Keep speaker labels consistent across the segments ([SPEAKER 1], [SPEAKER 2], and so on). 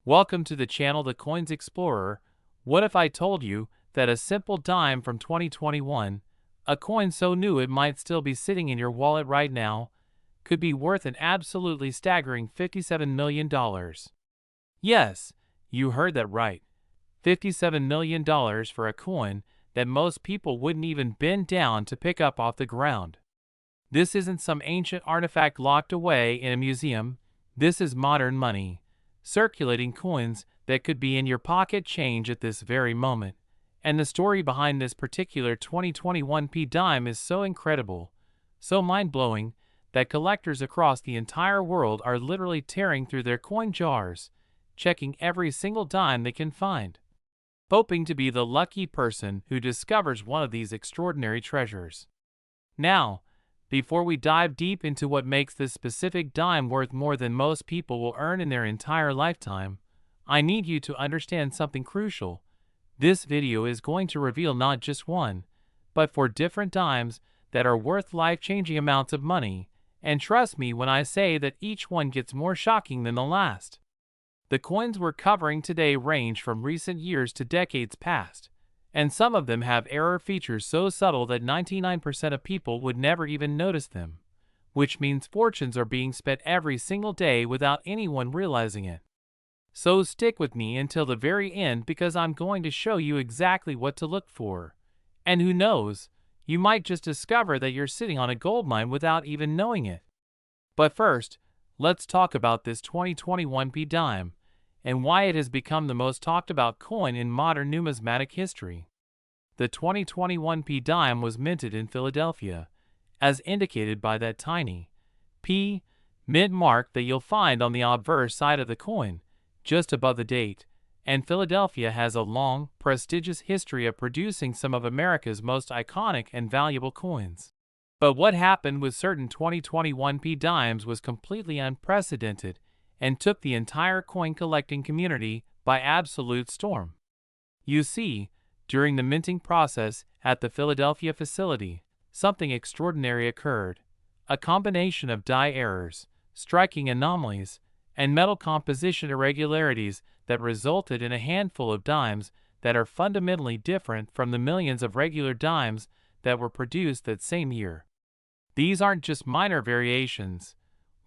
[SPEAKER 1] Welcome to the channel The Coins Explorer. What if I told you that a simple dime from 2021, a coin so new it might still be sitting in your wallet right now, could be worth an absolutely staggering $57 million? Yes, you heard that right. $57 million for a coin that most people wouldn't even bend down to pick up off the ground. This isn't some ancient artifact locked away in a museum. This is modern money. Circulating coins that could be in your pocket change at this very moment. And the story behind this particular 2021 dime is so incredible, so mind-blowing, that collectors across the entire world are literally tearing through their coin jars, checking every single dime they can find, hoping to be the lucky person who discovers one of these extraordinary treasures. Now, before we dive deep into what makes this specific dime worth more than most people will earn in their entire lifetime, I need you to understand something crucial. This video is going to reveal not just one, but 4 different dimes that are worth life-changing amounts of money, and trust me when I say that each one gets more shocking than the last. The coins we're covering today range from recent years to decades past, and some of them have error features so subtle that 99% of people would never even notice them, which means fortunes are being spent every single day without anyone realizing it. So stick with me until the very end because I'm going to show you exactly what to look for. And who knows, you might just discover that you're sitting on a goldmine without even knowing it. But first, let's talk about this 2021 dime and why it has become the most talked about coin in modern numismatic history. The 2021 dime was minted in Philadelphia, as indicated by that tiny P mint mark that you'll find on the obverse side of the coin, just above the date, and Philadelphia has a long, prestigious history of producing some of America's most iconic and valuable coins. But what happened with certain 2021 dimes was completely unprecedented and took the entire coin collecting community by absolute storm. You see, during the minting process at the Philadelphia facility, something extraordinary occurred. A combination of die errors, striking anomalies, and metal composition irregularities that resulted in a handful of dimes that are fundamentally different from the millions of regular dimes that were produced that same year. These aren't just minor variations.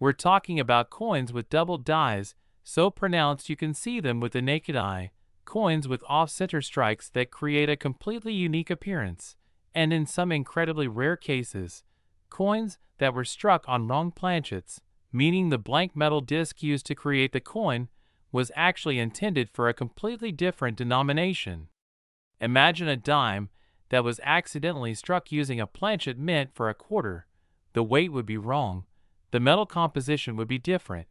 [SPEAKER 1] We're talking about coins with doubled dies, so pronounced you can see them with the naked eye, coins with off-center strikes that create a completely unique appearance, and in some incredibly rare cases, coins that were struck on wrong planchets, meaning the blank metal disc used to create the coin was actually intended for a completely different denomination. Imagine a dime that was accidentally struck using a planchet meant for a quarter. The weight would be wrong, the metal composition would be different,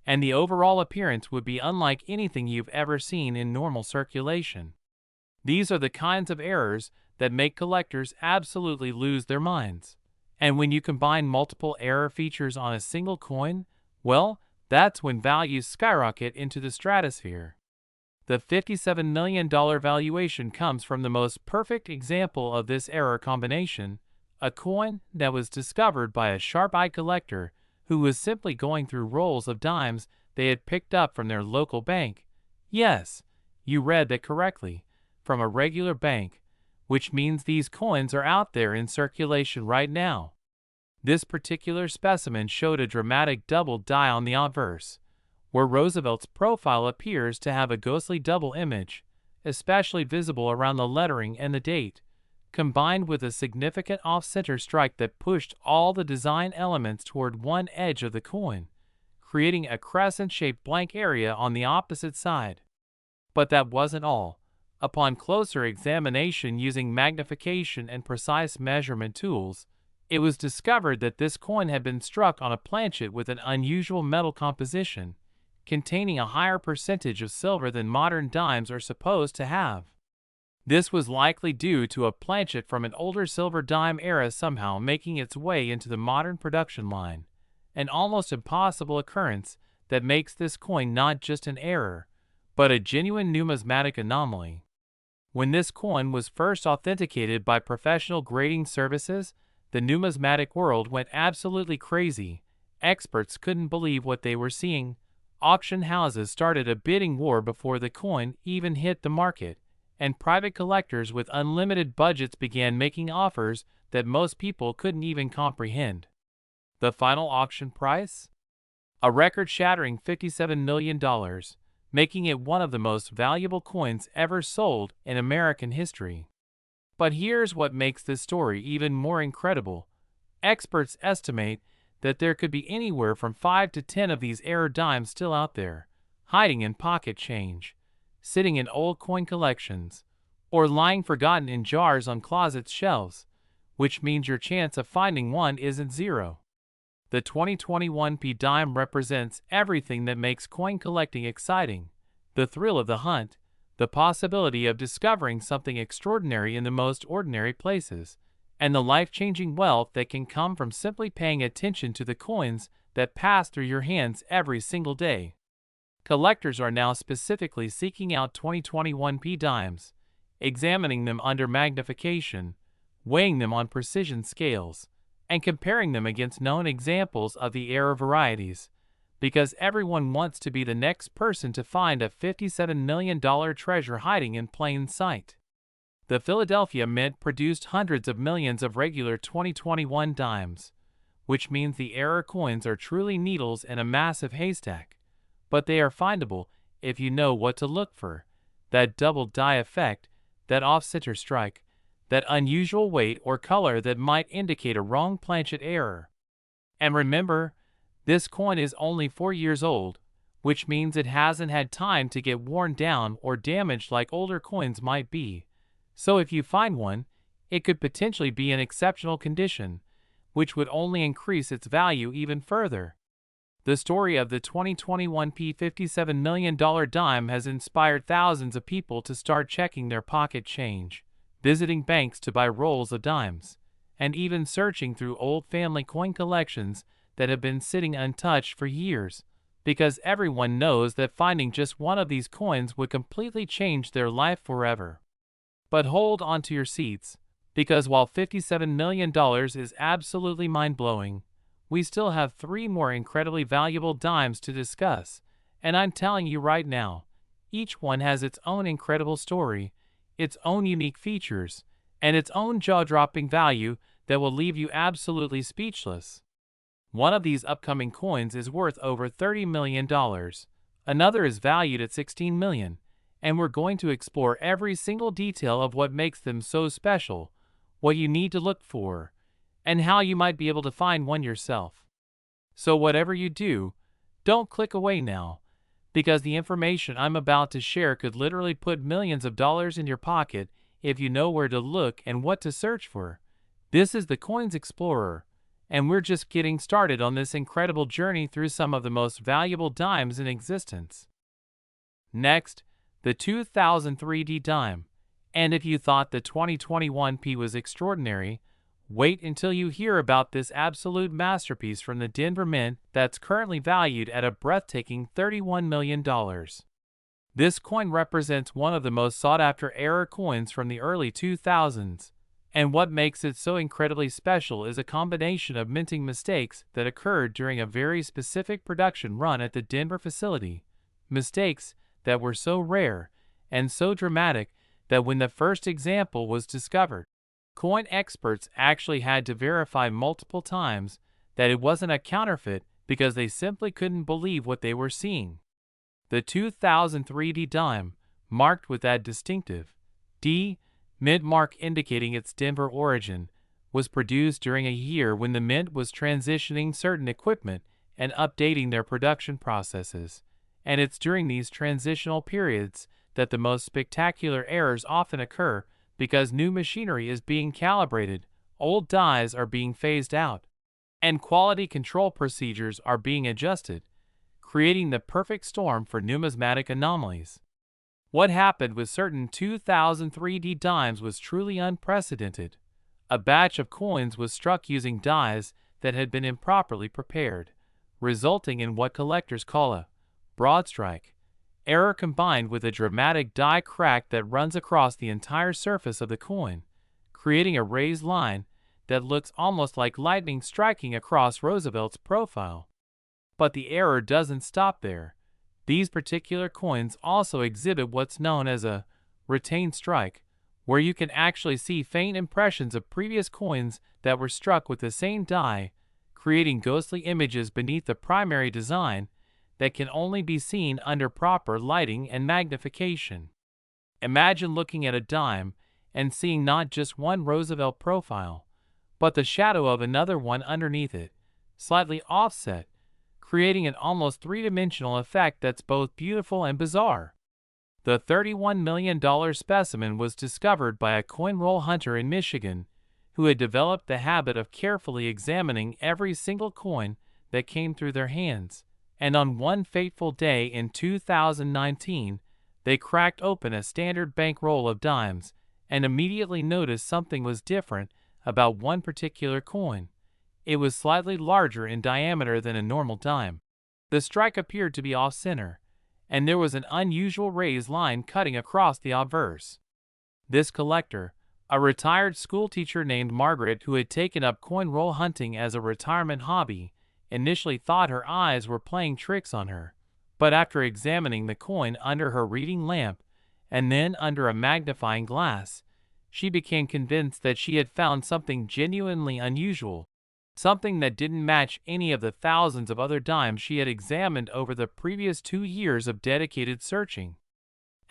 [SPEAKER 1] and the overall appearance would be unlike anything you've ever seen in normal circulation. These are the kinds of errors that make collectors absolutely lose their minds. And when you combine multiple error features on a single coin, well, that's when values skyrocket into the stratosphere. The $57 million valuation comes from the most perfect example of this error combination, a coin that was discovered by a sharp-eyed collector who was simply going through rolls of dimes they had picked up from their local bank. Yes, you read that correctly, from a regular bank, which means these coins are out there in circulation right now. This particular specimen showed a dramatic double die on the obverse, where Roosevelt's profile appears to have a ghostly double image, especially visible around the lettering and the date, combined with a significant off-center strike that pushed all the design elements toward one edge of the coin, creating a crescent-shaped blank area on the opposite side. But that wasn't all. Upon closer examination using magnification and precise measurement tools, it was discovered that this coin had been struck on a planchet with an unusual metal composition, containing a higher percentage of silver than modern dimes are supposed to have. This was likely due to a planchet from an older silver dime era somehow making its way into the modern production line, an almost impossible occurrence that makes this coin not just an error, but a genuine numismatic anomaly. When this coin was first authenticated by professional grading services, the numismatic world went absolutely crazy. Experts couldn't believe what they were seeing. auction houses started a bidding war before the coin even hit the market, and private collectors with unlimited budgets began making offers that most people couldn't even comprehend. The final auction price? A record-shattering $57 million, making it one of the most valuable coins ever sold in American history. But here's what makes this story even more incredible. Experts estimate that there could be anywhere from 5 to 10 of these error dimes still out there, hiding in pocket change, sitting in old coin collections, or lying forgotten in jars on closet shelves, which means your chance of finding one isn't zero. The 2021 P dime represents everything that makes coin collecting exciting: the thrill of the hunt, the possibility of discovering something extraordinary in the most ordinary places, and the life-changing wealth that can come from simply paying attention to the coins that pass through your hands every single day. Collectors are now specifically seeking out 2021 P dimes, examining them under magnification, weighing them on precision scales, and comparing them against known examples of the error varieties, because everyone wants to be the next person to find a $57 million treasure hiding in plain sight. The Philadelphia Mint produced hundreds of millions of regular 2021 dimes, which means the error coins are truly needles in a massive haystack, but they are findable if you know what to look for: that double die effect, that off-center strike, that unusual weight or color that might indicate a wrong planchet error. And remember, this coin is only 4 years old, which means it hasn't had time to get worn down or damaged like older coins might be. So if you find one, it could potentially be in exceptional condition, which would only increase its value even further. The story of the 2021 $57 million dime has inspired thousands of people to start checking their pocket change, visiting banks to buy rolls of dimes, and even searching through old family coin collections that have been sitting untouched for years, because everyone knows that finding just one of these coins would completely change their life forever. But hold on to your seats, because while $57 million is absolutely mind-blowing, we still have 3 more incredibly valuable dimes to discuss, and I'm telling you right now, each one has its own incredible story, its own unique features, and its own jaw-dropping value that will leave you absolutely speechless. One of these upcoming coins is worth over $30 million, another is valued at $16 million, and we're going to explore every single detail of what makes them so special, what you need to look for, and how you might be able to find one yourself. So whatever you do, don't click away now, because the information I'm about to share could literally put millions of dollars in your pocket if you know where to look and what to search for. This is the Coins Explorer, and we're just getting started on this incredible journey through some of the most valuable dimes in existence. Next, the 2003 D dime. And if you thought the 2021 P was extraordinary, wait until you hear about this absolute masterpiece from the Denver Mint that's currently valued at a breathtaking $31 million. This coin represents one of the most sought-after error coins from the early 2000s, and what makes it so incredibly special is a combination of minting mistakes that occurred during a very specific production run at the Denver facility, mistakes that were so rare and so dramatic that when the first example was discovered, coin experts actually had to verify multiple times that it wasn't a counterfeit because they simply couldn't believe what they were seeing. The 2003 D dime, marked with that distinctive D Mint mark indicating its Denver origin, was produced during a year when the Mint was transitioning certain equipment and updating their production processes, and it's during these transitional periods that the most spectacular errors often occur because new machinery is being calibrated, old dies are being phased out, and quality control procedures are being adjusted, creating the perfect storm for numismatic anomalies. What happened with certain 2003 D dimes was truly unprecedented. A batch of coins was struck using dies that had been improperly prepared, resulting in what collectors call a broadstrike error combined with a dramatic die crack that runs across the entire surface of the coin, creating a raised line that looks almost like lightning striking across Roosevelt's profile. But the error doesn't stop there, These particular coins also exhibit what's known as a retained strike, where you can actually see faint impressions of previous coins that were struck with the same die, creating ghostly images beneath the primary design that can only be seen under proper lighting and magnification. Imagine looking at a dime and seeing not just one Roosevelt profile, but the shadow of another one underneath it, slightly offset, creating an almost three-dimensional effect that's both beautiful and bizarre. The $31 million specimen was discovered by a coin roll hunter in Michigan, who had developed the habit of carefully examining every single coin that came through their hands, and on one fateful day in 2019, they cracked open a standard bank roll of dimes and immediately noticed something was different about one particular coin. It was slightly larger in diameter than a normal dime. The strike appeared to be off-center, and there was an unusual raised line cutting across the obverse. This collector, a retired schoolteacher named Margaret who had taken up coin roll hunting as a retirement hobby, initially thought her eyes were playing tricks on her, but after examining the coin under her reading lamp and then under a magnifying glass, she became convinced that she had found something genuinely unusual, something that didn't match any of the thousands of other dimes she had examined over the previous 2 years of dedicated searching.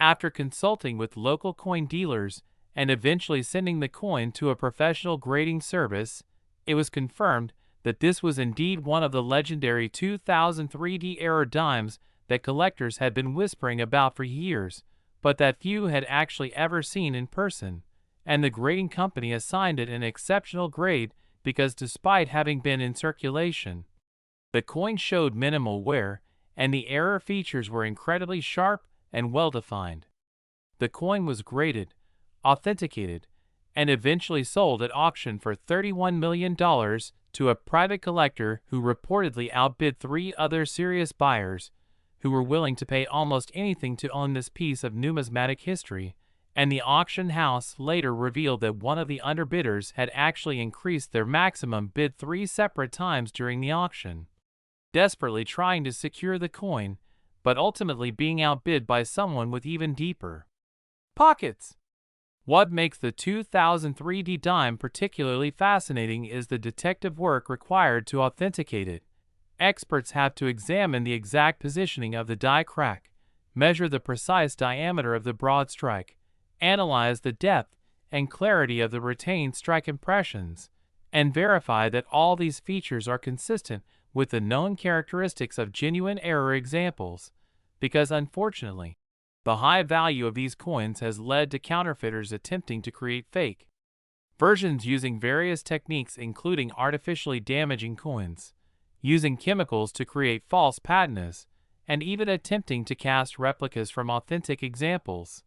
[SPEAKER 1] After consulting with local coin dealers and eventually sending the coin to a professional grading service, it was confirmed that this was indeed one of the legendary 2003 D-era dimes that collectors had been whispering about for years, but that few had actually ever seen in person, and the grading company assigned it an exceptional grade because despite having been in circulation, the coin showed minimal wear and the error features were incredibly sharp and well-defined. The coin was graded, authenticated, and eventually sold at auction for $31 million to a private collector who reportedly outbid 3 other serious buyers who were willing to pay almost anything to own this piece of numismatic history, and the auction house later revealed that one of the underbidders had actually increased their maximum bid 3 separate times during the auction, desperately trying to secure the coin, but ultimately being outbid by someone with even deeper pockets. What makes the 2003 D dime particularly fascinating is the detective work required to authenticate it. Experts have to examine the exact positioning of the die crack, measure the precise diameter of the broad strike, analyze the depth and clarity of the retained strike impressions, and verify that all these features are consistent with the known characteristics of genuine error examples, because unfortunately, the high value of these coins has led to counterfeiters attempting to create fake versions using various techniques including artificially damaging coins, using chemicals to create false patinas, and even attempting to cast replicas from authentic examples.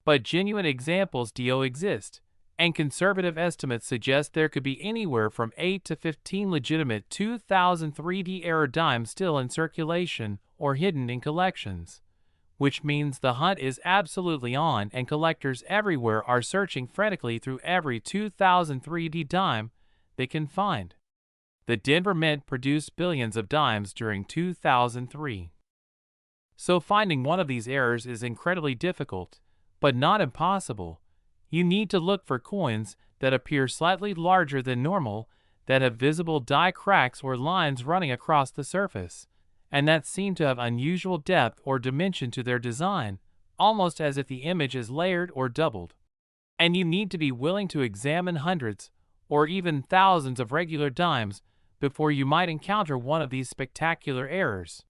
[SPEAKER 1] But genuine examples do exist, and conservative estimates suggest there could be anywhere from 8 to 15 legitimate 2003 D-era dimes still in circulation or hidden in collections, which means the hunt is absolutely on and collectors everywhere are searching frantically through every 2003 D dime they can find. The Denver Mint produced billions of dimes during 2003. So finding one of these errors is incredibly difficult, but not impossible. You need to look for coins that appear slightly larger than normal, that have visible die cracks or lines running across the surface, and that seem to have unusual depth or dimension to their design, almost as if the image is layered or doubled. And you need to be willing to examine hundreds or even thousands of regular dimes before you might encounter one of these spectacular errors.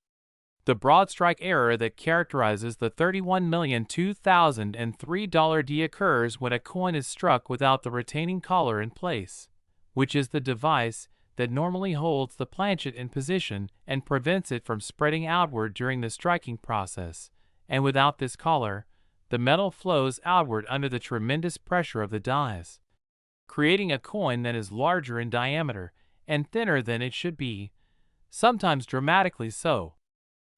[SPEAKER 1] The broad strike error that characterizes the $31,002,003 D occurs when a coin is struck without the retaining collar in place, which is the device that normally holds the planchet in position and prevents it from spreading outward during the striking process, and without this collar, the metal flows outward under the tremendous pressure of the dies, creating a coin that is larger in diameter and thinner than it should be, sometimes dramatically so.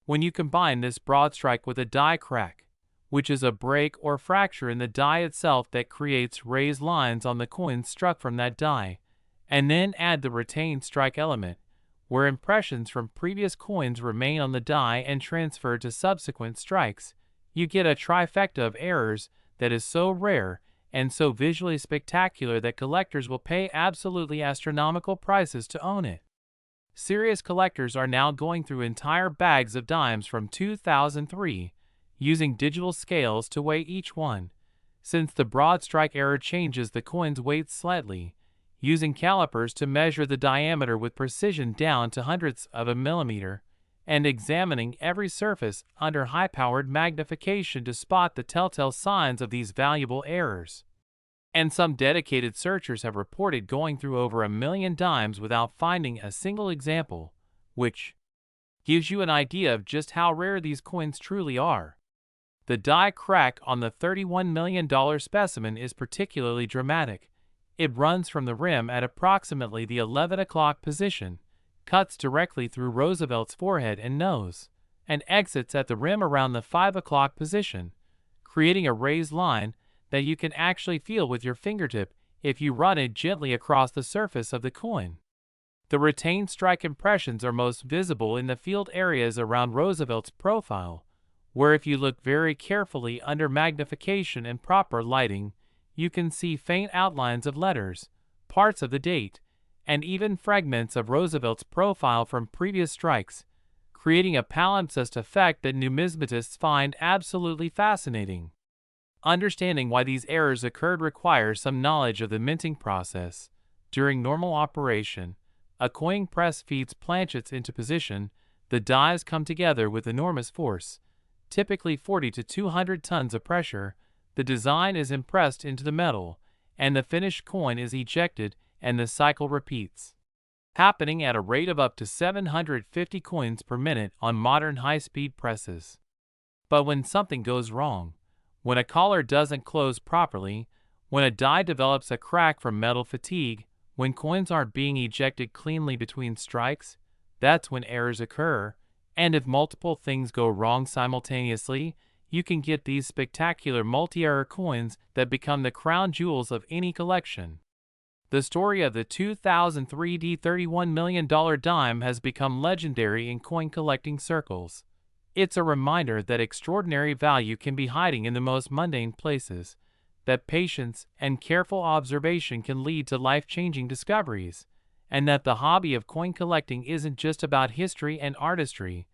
[SPEAKER 1] When you combine this broad strike with a die crack, which is a break or fracture in the die itself that creates raised lines on the coin struck from that die, and then add the retained strike element, where impressions from previous coins remain on the die and transfer to subsequent strikes. You get a trifecta of errors that is so rare and so visually spectacular that collectors will pay absolutely astronomical prices to own it. Serious collectors are now going through entire bags of dimes from 2003, using digital scales to weigh each one, since the broad strike error changes the coin's weight slightly, using calipers to measure the diameter with precision down to hundredths of a millimeter, and examining every surface under high-powered magnification to spot the telltale signs of these valuable errors. And some dedicated searchers have reported going through over 1 million dimes without finding a single example, which gives you an idea of just how rare these coins truly are. The die crack on the $31 million specimen is particularly dramatic. It runs from the rim at approximately the 11 o'clock position, cuts directly through Roosevelt's forehead and nose, and exits at the rim around the 5 o'clock position, creating a raised line that you can actually feel with your fingertip if you run it gently across the surface of the coin. The retained strike impressions are most visible in the field areas around Roosevelt's profile, where if you look very carefully under magnification and proper lighting, you can see faint outlines of letters, parts of the date, and even fragments of Roosevelt's profile from previous strikes, creating a palimpsest effect that numismatists find absolutely fascinating. Understanding why these errors occurred requires some knowledge of the minting process. During normal operation, a coin press feeds planchets into position. The dies come together with enormous force, typically 40 to 200 tons of pressure. The design is impressed into the metal, and the finished coin is ejected, and the cycle repeats, happening at a rate of up to 750 coins per minute on modern high-speed presses. But when something goes wrong, when a collar doesn't close properly, when a die develops a crack from metal fatigue, when coins aren't being ejected cleanly between strikes, that's when errors occur, and if multiple things go wrong simultaneously, you can get these spectacular multi-error coins that become the crown jewels of any collection. The story of the 2003 $31 million dime has become legendary in coin collecting circles. It's a reminder that extraordinary value can be hiding in the most mundane places, that patience and careful observation can lead to life-changing discoveries, and that the hobby of coin collecting isn't just about history and artistry,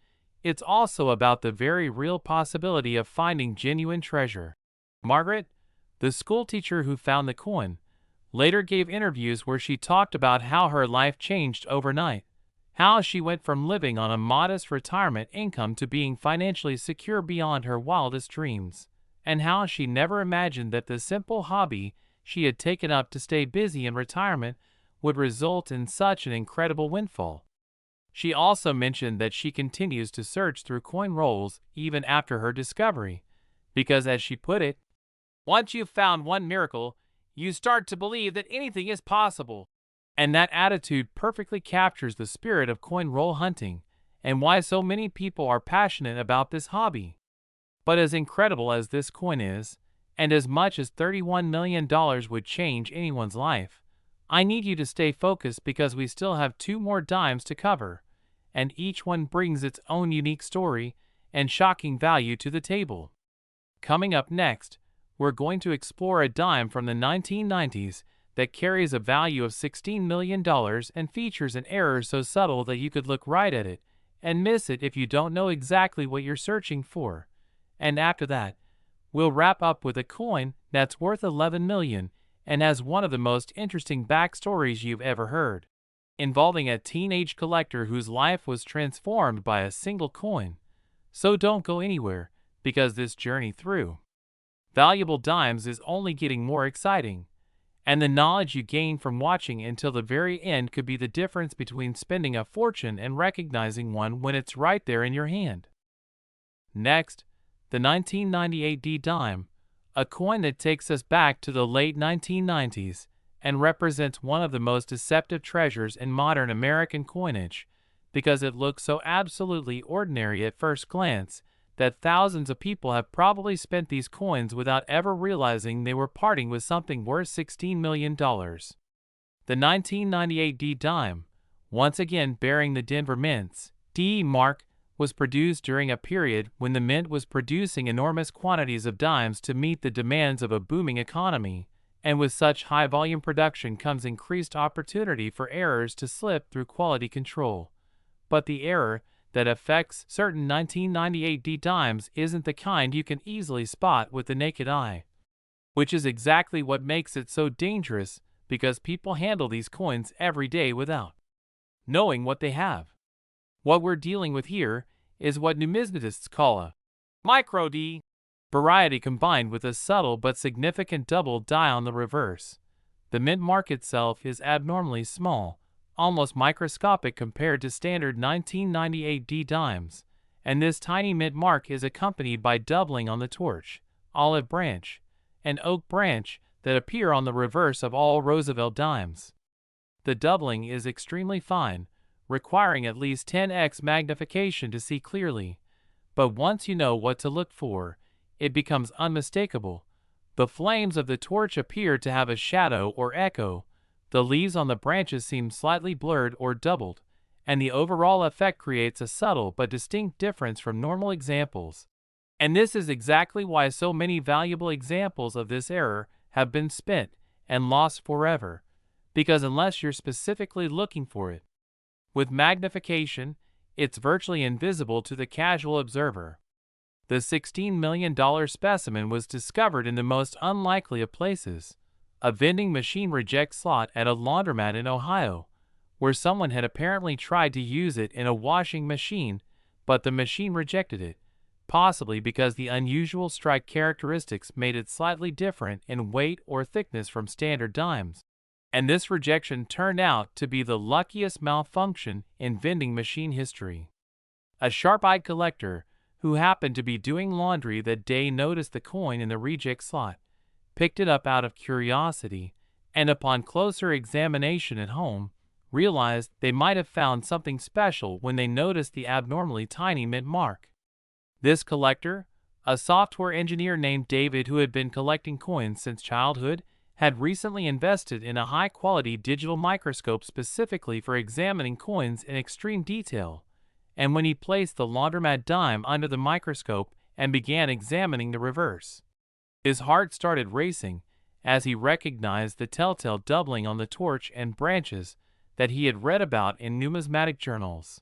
[SPEAKER 1] it's also about the very real possibility of finding genuine treasure. Margaret, the schoolteacher who found the coin, later gave interviews where she talked about how her life changed overnight, how she went from living on a modest retirement income to being financially secure beyond her wildest dreams, and how she never imagined that the simple hobby she had taken up to stay busy in retirement would result in such an incredible windfall. She also mentioned that she continues to search through coin rolls even after her discovery, because as she put it, once you've found one miracle, you start to believe that anything is possible. And that attitude perfectly captures the spirit of coin roll hunting and why so many people are passionate about this hobby. But as incredible as this coin is, and as much as $31 million would change anyone's life, I need you to stay focused because we still have 2 more dimes to cover, and each one brings its own unique story and shocking value to the table. Coming up next, we're going to explore a dime from the 1990s that carries a value of $16 million and features an error so subtle that you could look right at it and miss it if you don't know exactly what you're searching for. And after that, we'll wrap up with a coin that's worth $11 million and has one of the most interesting backstories you've ever heard, involving a teenage collector whose life was transformed by a single coin. So don't go anywhere, because this journey through valuable dimes is only getting more exciting. And the knowledge you gain from watching until the very end could be the difference between spending a fortune and recognizing one when it's right there in your hand. Next, the 1998 D-dime, a coin that takes us back to the late 1990s and represents one of the most deceptive treasures in modern American coinage, because it looks so absolutely ordinary at first glance that thousands of people have probably spent these coins without ever realizing they were parting with something worth $16 million. The 1998 D-dime, once again bearing the Denver Mint's D mark, was produced during a period when the mint was producing enormous quantities of dimes to meet the demands of a booming economy, and with such high volume production comes increased opportunity for errors to slip through quality control. But the error that affects certain 1998 D dimes isn't the kind you can easily spot with the naked eye, which is exactly what makes it so dangerous, because people handle these coins every day without knowing what they have. What we're dealing with here is what numismatists call a micro D variety combined with a subtle but significant double die on the reverse. The mint mark itself is abnormally small, almost microscopic compared to standard 1998 D dimes, and this tiny mint mark is accompanied by doubling on the torch, olive branch, and oak branch that appear on the reverse of all Roosevelt dimes. The doubling is extremely fine, requiring at least 10x magnification to see clearly, but once you know what to look for, it becomes unmistakable. The flames of the torch appear to have a shadow or echo, the leaves on the branches seem slightly blurred or doubled, and the overall effect creates a subtle but distinct difference from normal examples. And this is exactly why so many valuable examples of this error have been spent and lost forever, because unless you're specifically looking for it with magnification, it's virtually invisible to the casual observer. The $16 million specimen was discovered in the most unlikely of places, a vending machine reject slot at a laundromat in Ohio, where someone had apparently tried to use it in a washing machine, but the machine rejected it, possibly because the unusual strike characteristics made it slightly different in weight or thickness from standard dimes. And this rejection turned out to be the luckiest malfunction in vending machine history. A sharp-eyed collector who happened to be doing laundry that day noticed the coin in the reject slot, picked it up out of curiosity, and upon closer examination at home, realized they might have found something special when they noticed the abnormally tiny mint mark. This collector, a software engineer named David who had been collecting coins since childhood, had recently invested in a high-quality digital microscope specifically for examining coins in extreme detail, and when he placed the laundromat dime under the microscope and began examining the reverse, his heart started racing as he recognized the telltale doubling on the torch and branches that he had read about in numismatic journals.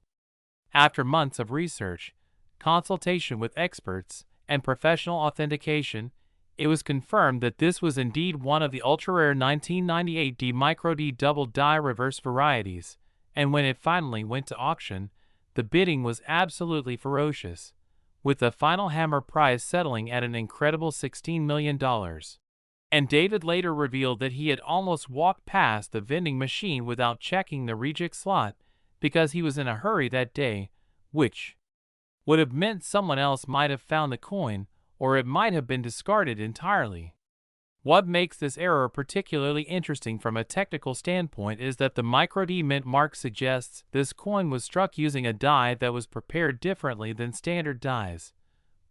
[SPEAKER 1] After months of research, consultation with experts, and professional authentication, it was confirmed that this was indeed one of the ultra-rare 1998 D micro D double die reverse varieties, and when it finally went to auction, the bidding was absolutely ferocious, with the final hammer price settling at an incredible $16 million. And David later revealed that he had almost walked past the vending machine without checking the reject slot because he was in a hurry that day, which would have meant someone else might have found the coin, or it might have been discarded entirely. What makes this error particularly interesting from a technical standpoint is that the micro D mint mark suggests this coin was struck using a die that was prepared differently than standard dies,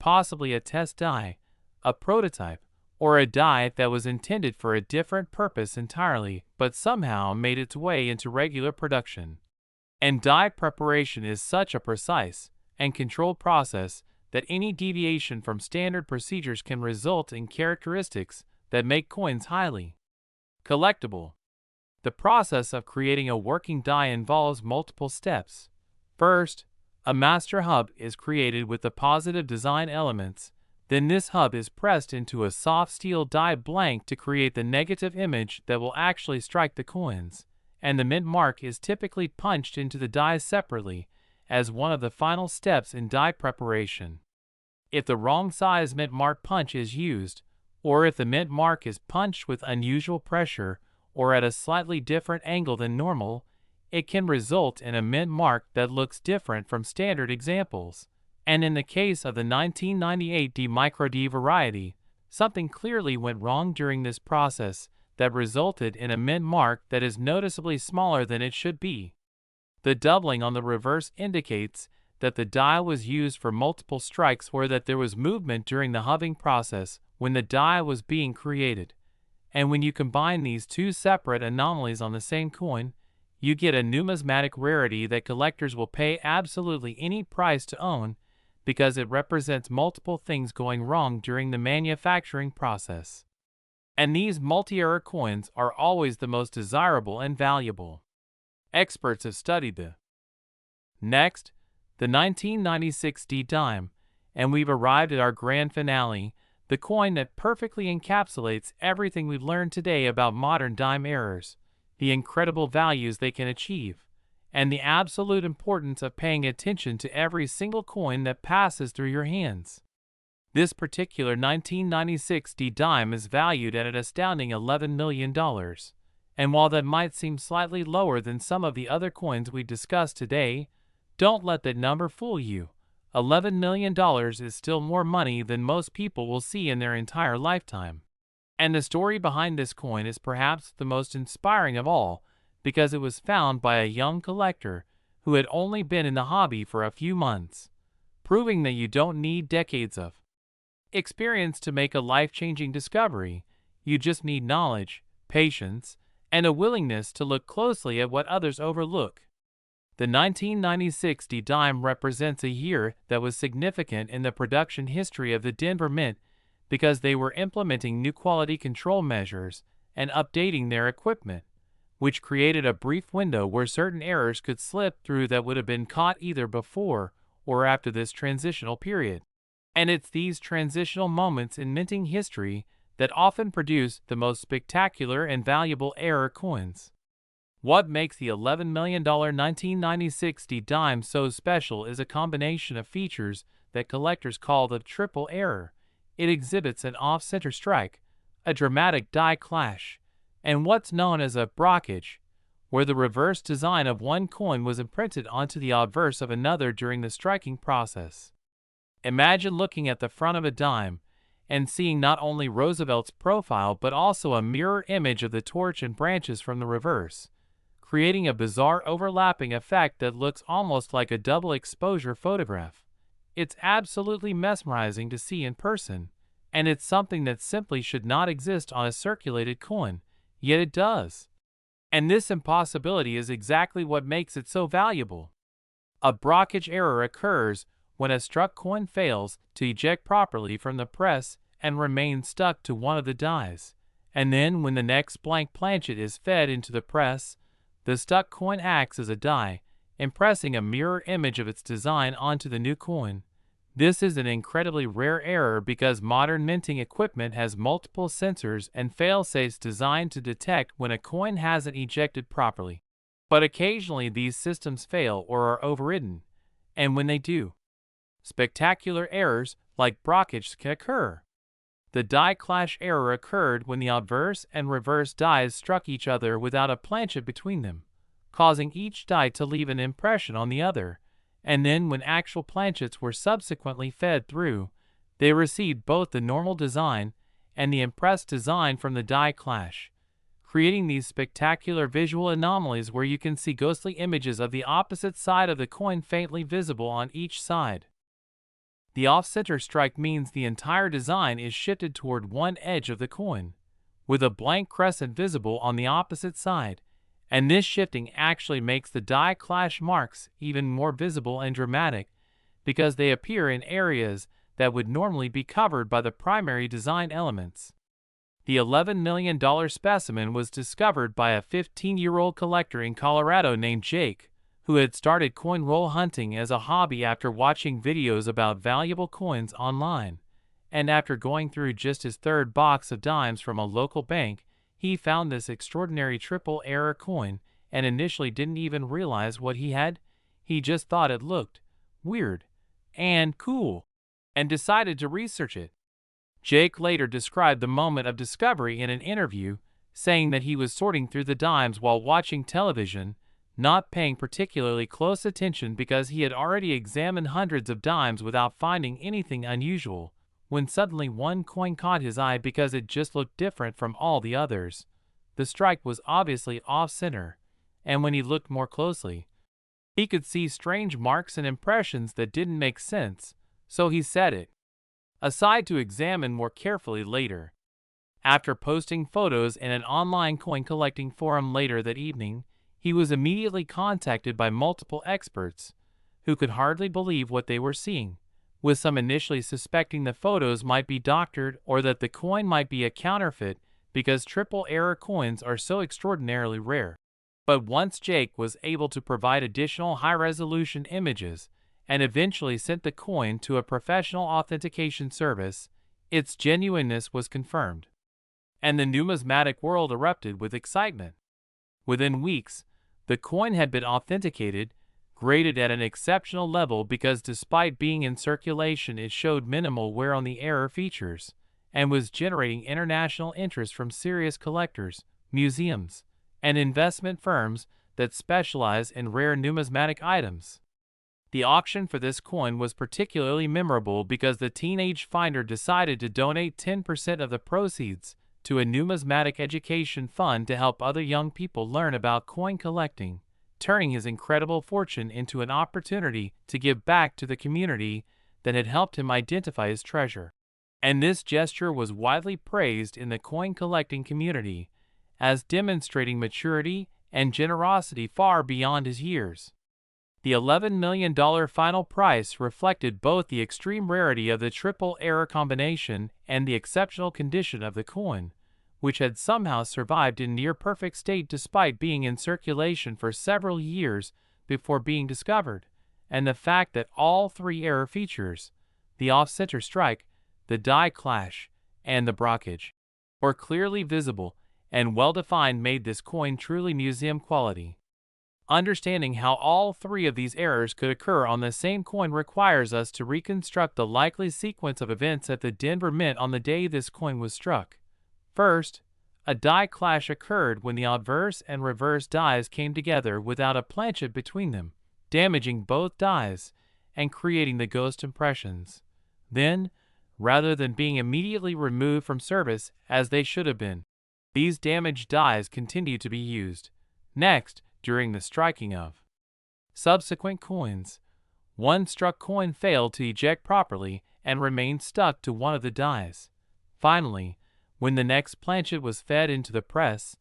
[SPEAKER 1] possibly a test die, a prototype, or a die that was intended for a different purpose entirely but somehow made its way into regular production. And die preparation is such a precise and controlled process that any deviation from standard procedures can result in characteristics that make coins highly collectible. The process of creating a working die involves multiple steps. First, a master hub is created with the positive design elements. Then this hub is pressed into a soft steel die blank to create the negative image that will actually strike the coins, and the mint mark is typically punched into the die separately as one of the final steps in die preparation. If the wrong size mint mark punch is used, or if the mint mark is punched with unusual pressure or at a slightly different angle than normal, it can result in a mint mark that looks different from standard examples. And in the case of the 1998 D micro D variety, something clearly went wrong during this process that resulted in a mint mark that is noticeably smaller than it should be. The doubling on the reverse indicates that the die was used for multiple strikes or that there was movement during the hubbing process when the die was being created. And when you combine these two separate anomalies on the same coin, you get a numismatic rarity that collectors will pay absolutely any price to own because it represents multiple things going wrong during the manufacturing process. And these multi-era coins are always the most desirable and valuable. Experts have studied them. Next, the 1996 D-Dime, and we've arrived at our grand finale, the coin that perfectly encapsulates everything we've learned today about modern dime errors, the incredible values they can achieve, and the absolute importance of paying attention to every single coin that passes through your hands. This particular 1996 D-Dime is valued at an astounding $11 million, and while that might seem slightly lower than some of the other coins we discussed today, don't let that number fool you. $11 million is still more money than most people will see in their entire lifetime. And the story behind this coin is perhaps the most inspiring of all, because it was found by a young collector who had only been in the hobby for a few months, proving that you don't need decades of experience to make a life-changing discovery. You just need knowledge, patience, and a willingness to look closely at what others overlook. The 1996 D-Dime represents a year that was significant in the production history of the Denver Mint because they were implementing new quality control measures and updating their equipment, which created a brief window where certain errors could slip through that would have been caught either before or after this transitional period. And it's these transitional moments in minting history that often produce the most spectacular and valuable error coins. What makes the $11 million 1996 D-Dime so special is a combination of features that collectors call the triple error. It exhibits an off-center strike, a dramatic die clash, and what's known as a brockage, where the reverse design of one coin was imprinted onto the obverse of another during the striking process. Imagine looking at the front of a dime and seeing not only Roosevelt's profile but also a mirror image of the torch and branches from the reverse, creating a bizarre overlapping effect that looks almost like a double exposure photograph. It's absolutely mesmerizing to see in person, and it's something that simply should not exist on a circulated coin, yet it does. And this impossibility is exactly what makes it so valuable. A brockage error occurs when a struck coin fails to eject properly from the press and remains stuck to one of the dies, and then when the next blank planchet is fed into the press, the stuck coin acts as a die, impressing a mirror image of its design onto the new coin. This is an incredibly rare error because modern minting equipment has multiple sensors and fail-safes designed to detect when a coin hasn't ejected properly. But occasionally these systems fail or are overridden, and when they do, spectacular errors like brockage can occur. The die clash error occurred when the obverse and reverse dies struck each other without a planchet between them, causing each die to leave an impression on the other, and then when actual planchets were subsequently fed through, they received both the normal design and the impressed design from the die clash, creating these spectacular visual anomalies where you can see ghostly images of the opposite side of the coin faintly visible on each side. The off-center strike means the entire design is shifted toward one edge of the coin, with a blank crescent visible on the opposite side, and this shifting actually makes the die clash marks even more visible and dramatic because they appear in areas that would normally be covered by the primary design elements. The $11 million specimen was discovered by a 15-year-old collector in Colorado named Jake, who had started coin roll hunting as a hobby after watching videos about valuable coins online, and after going through just his third box of dimes from a local bank, he found this extraordinary triple error coin and initially didn't even realize what he had. He just thought it looked weird and cool and decided to research it. Jake later described the moment of discovery in an interview, saying that he was sorting through the dimes while watching television, not paying particularly close attention because he had already examined hundreds of dimes without finding anything unusual, when suddenly one coin caught his eye because it just looked different from all the others. The strike was obviously off-center, and when he looked more closely, he could see strange marks and impressions that didn't make sense, so he set it aside to examine more carefully later. After posting photos in an online coin collecting forum later that evening, He was immediately contacted by multiple experts, who could hardly believe what they were seeing, with some initially suspecting the photos might be doctored or that the coin might be a counterfeit because triple error coins are so extraordinarily rare. But once Jake was able to provide additional high-resolution images and eventually sent the coin to a professional authentication service, its genuineness was confirmed, and the numismatic world erupted with excitement. Within weeks, the coin had been authenticated, graded at an exceptional level because despite being in circulation it showed minimal wear on the error features, and was generating international interest from serious collectors, museums, and investment firms that specialize in rare numismatic items. The auction for this coin was particularly memorable because the teenage finder decided to donate 10% of the proceeds to a numismatic education fund to help other young people learn about coin collecting, turning his incredible fortune into an opportunity to give back to the community that had helped him identify his treasure. And this gesture was widely praised in the coin collecting community, as demonstrating maturity and generosity far beyond his years. The $11 million final price reflected both the extreme rarity of the triple error combination and the exceptional condition of the coin, which had somehow survived in near-perfect state despite being in circulation for several years before being discovered, and the fact that all three error features, the off-center strike, the die clash, and the brockage, were clearly visible and well-defined made this coin truly museum quality. Understanding how all three of these errors could occur on the same coin requires us to reconstruct the likely sequence of events at the Denver Mint on the day this coin was struck. First, a die clash occurred when the obverse and reverse dies came together without a planchet between them, damaging both dies and creating the ghost impressions. Then, rather than being immediately removed from service as they should have been, these damaged dies continued to be used. Next, during the striking of subsequent coins, one struck coin failed to eject properly and remained stuck to one of the dies. Finally, when the next planchet was fed into the press,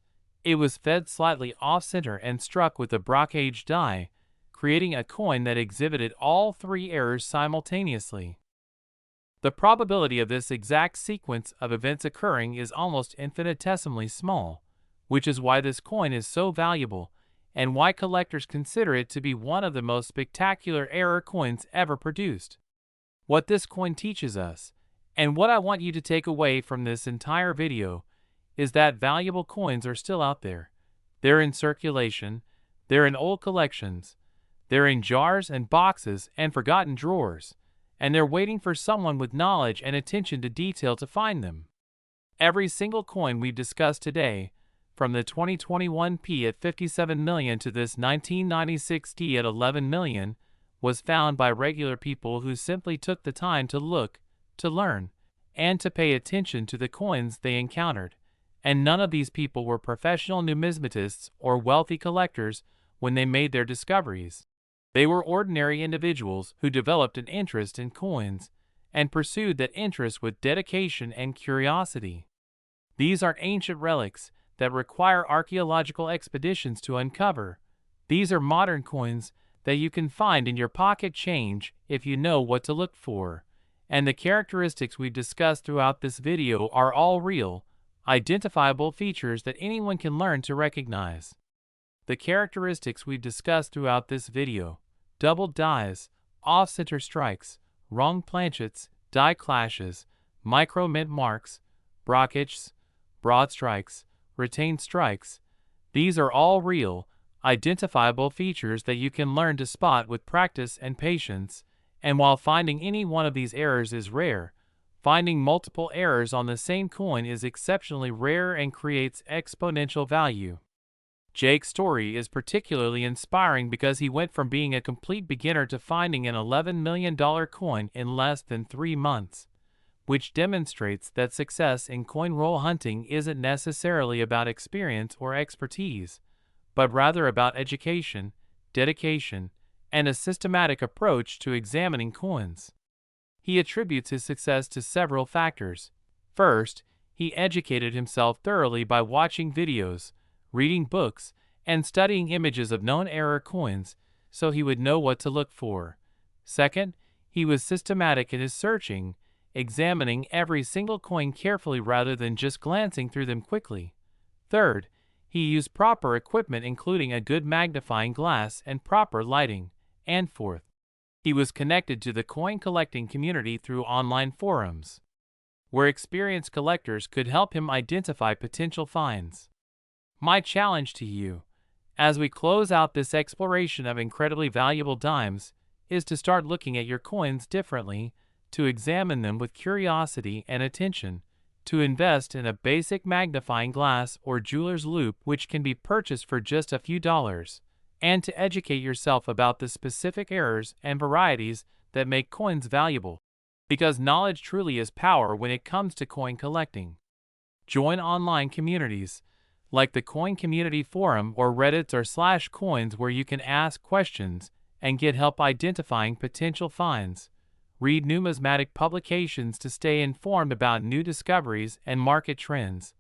[SPEAKER 1] it was fed slightly off-center and struck with the brockage die, creating a coin that exhibited all three errors simultaneously. The probability of this exact sequence of events occurring is almost infinitesimally small, which is why this coin is so valuable and why collectors consider it to be one of the most spectacular error coins ever produced. What this coin teaches us, and what I want you to take away from this entire video, is that valuable coins are still out there. They're in circulation, they're in old collections, they're in jars and boxes and forgotten drawers, and they're waiting for someone with knowledge and attention to detail to find them. Every single coin we've discussed today, from the 2021 P at 57 million to this 1996 D at 11 million, was found by regular people who simply took the time to look, to learn, and to pay attention to the coins they encountered, and none of these people were professional numismatists or wealthy collectors when they made their discoveries. They were ordinary individuals who developed an interest in coins and pursued that interest with dedication and curiosity. These aren't ancient relics that require archaeological expeditions to uncover. These are modern coins that you can find in your pocket change if you know what to look for. And the characteristics we've discussed throughout this video are all real, identifiable features that anyone can learn to recognize. The characteristics we've discussed throughout this video: doubled dies, off-center strikes, wrong planchets, die clashes, micro mint marks, brockages, broad strikes, retained strikes. These are all real, identifiable features that you can learn to spot with practice and patience, and while finding any one of these errors is rare, finding multiple errors on the same coin is exceptionally rare and creates exponential value. Jake's story is particularly inspiring because he went from being a complete beginner to finding an $11 million coin in less than 3 months, which demonstrates that success in coin roll hunting isn't necessarily about experience or expertise, but rather about education, dedication, and a systematic approach to examining coins. He attributes his success to several factors. First, he educated himself thoroughly by watching videos, reading books, and studying images of known error coins so he would know what to look for. Second, he was systematic in his searching, examining every single coin carefully rather than just glancing through them quickly. Third, he used proper equipment including a good magnifying glass and proper lighting. And fourth, he was connected to the coin collecting community through online forums, where experienced collectors could help him identify potential finds. My challenge to you, as we close out this exploration of incredibly valuable dimes, is to start looking at your coins differently, to examine them with curiosity and attention, to invest in a basic magnifying glass or jeweler's loupe which can be purchased for just a few dollars, and to educate yourself about the specific errors and varieties that make coins valuable. Because knowledge truly is power when it comes to coin collecting. Join online communities, like the Coin Community Forum or Reddit or /coins, where you can ask questions and get help identifying potential finds. Read numismatic publications to stay informed about new discoveries and market trends.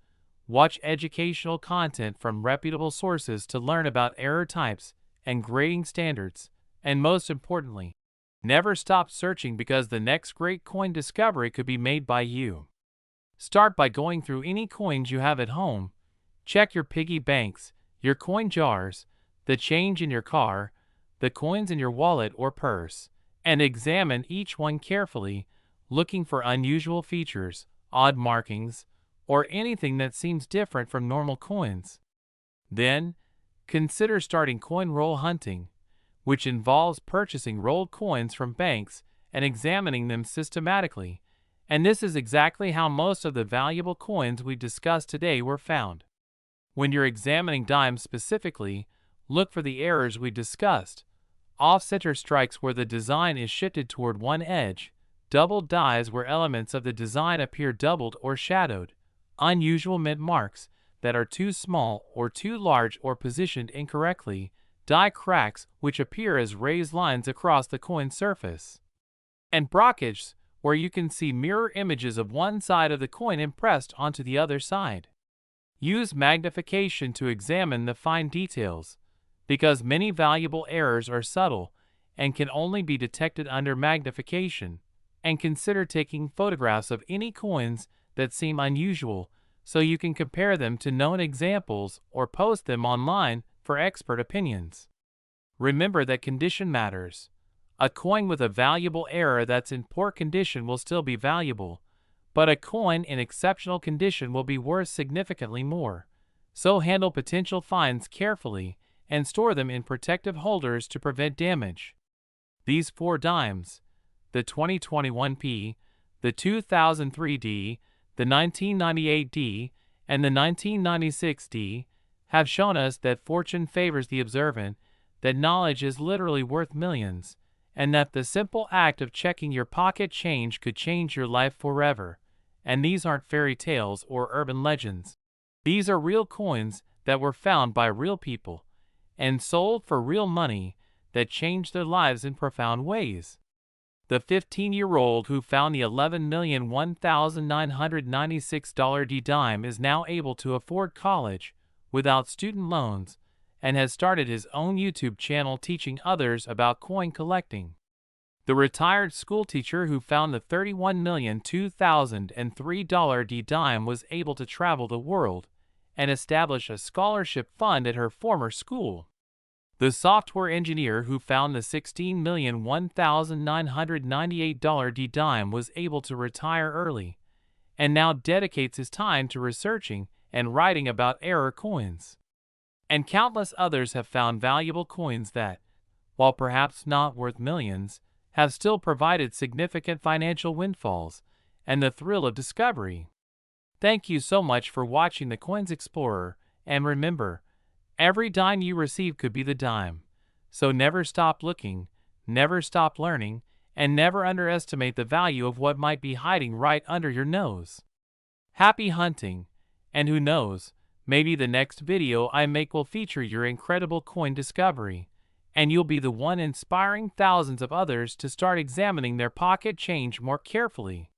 [SPEAKER 1] Watch educational content from reputable sources to learn about error types and grading standards. And most importantly, never stop searching, because the next great coin discovery could be made by you. Start by going through any coins you have at home. Check your piggy banks, your coin jars, the change in your car, the coins in your wallet or purse, and examine each one carefully, looking for unusual features, odd markings, or anything that seems different from normal coins. Then, consider starting coin roll hunting, which involves purchasing rolled coins from banks and examining them systematically. And this is exactly how most of the valuable coins we discussed today were found. When you're examining dimes specifically, look for the errors we discussed: off-center strikes where the design is shifted toward one edge, doubled dies where elements of the design appear doubled or shadowed, unusual mint marks that are too small or too large or positioned incorrectly, die cracks which appear as raised lines across the coin surface, and brockages where you can see mirror images of one side of the coin impressed onto the other side. Use magnification to examine the fine details, because many valuable errors are subtle and can only be detected under magnification. And consider taking photographs of any coins that seem unusual so you can compare them to known examples or post them online for expert opinions. Remember that condition matters. A coin with a valuable error that's in poor condition will still be valuable, but a coin in exceptional condition will be worth significantly more. So handle potential finds carefully and store them in protective holders to prevent damage. These 4 dimes, the 2021P, the 2003D, the 1998D, and the 1996D, have shown us that fortune favors the observant, that knowledge is literally worth millions, and that the simple act of checking your pocket change could change your life forever. And these aren't fairy tales or urban legends. These are real coins that were found by real people and sold for real money that changed their lives in profound ways. The 15-year-old who found the $11,001,996 D-dime is now able to afford college without student loans and has started his own YouTube channel teaching others about coin collecting. The retired schoolteacher who found the $31,002,003 D-dime was able to travel the world and establish a scholarship fund at her former school. The software engineer who found the $16,001,998 D-dime was able to retire early and now dedicates his time to researching and writing about error coins. And countless others have found valuable coins that, while perhaps not worth millions, have still provided significant financial windfalls and the thrill of discovery. Thank you so much for watching the Coins Explorer, and remember, every dime you receive could be the dime. So never stop looking, never stop learning, and never underestimate the value of what might be hiding right under your nose. Happy hunting, and who knows, maybe the next video I make will feature your incredible coin discovery, and you'll be the one inspiring thousands of others to start examining their pocket change more carefully.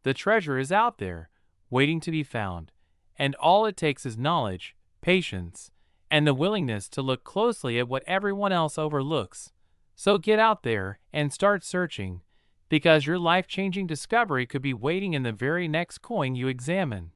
[SPEAKER 1] The treasure is out there, waiting to be found, and all it takes is knowledge, patience, and the willingness to look closely at what everyone else overlooks. So get out there and start searching, because your life-changing discovery could be waiting in the very next coin you examine.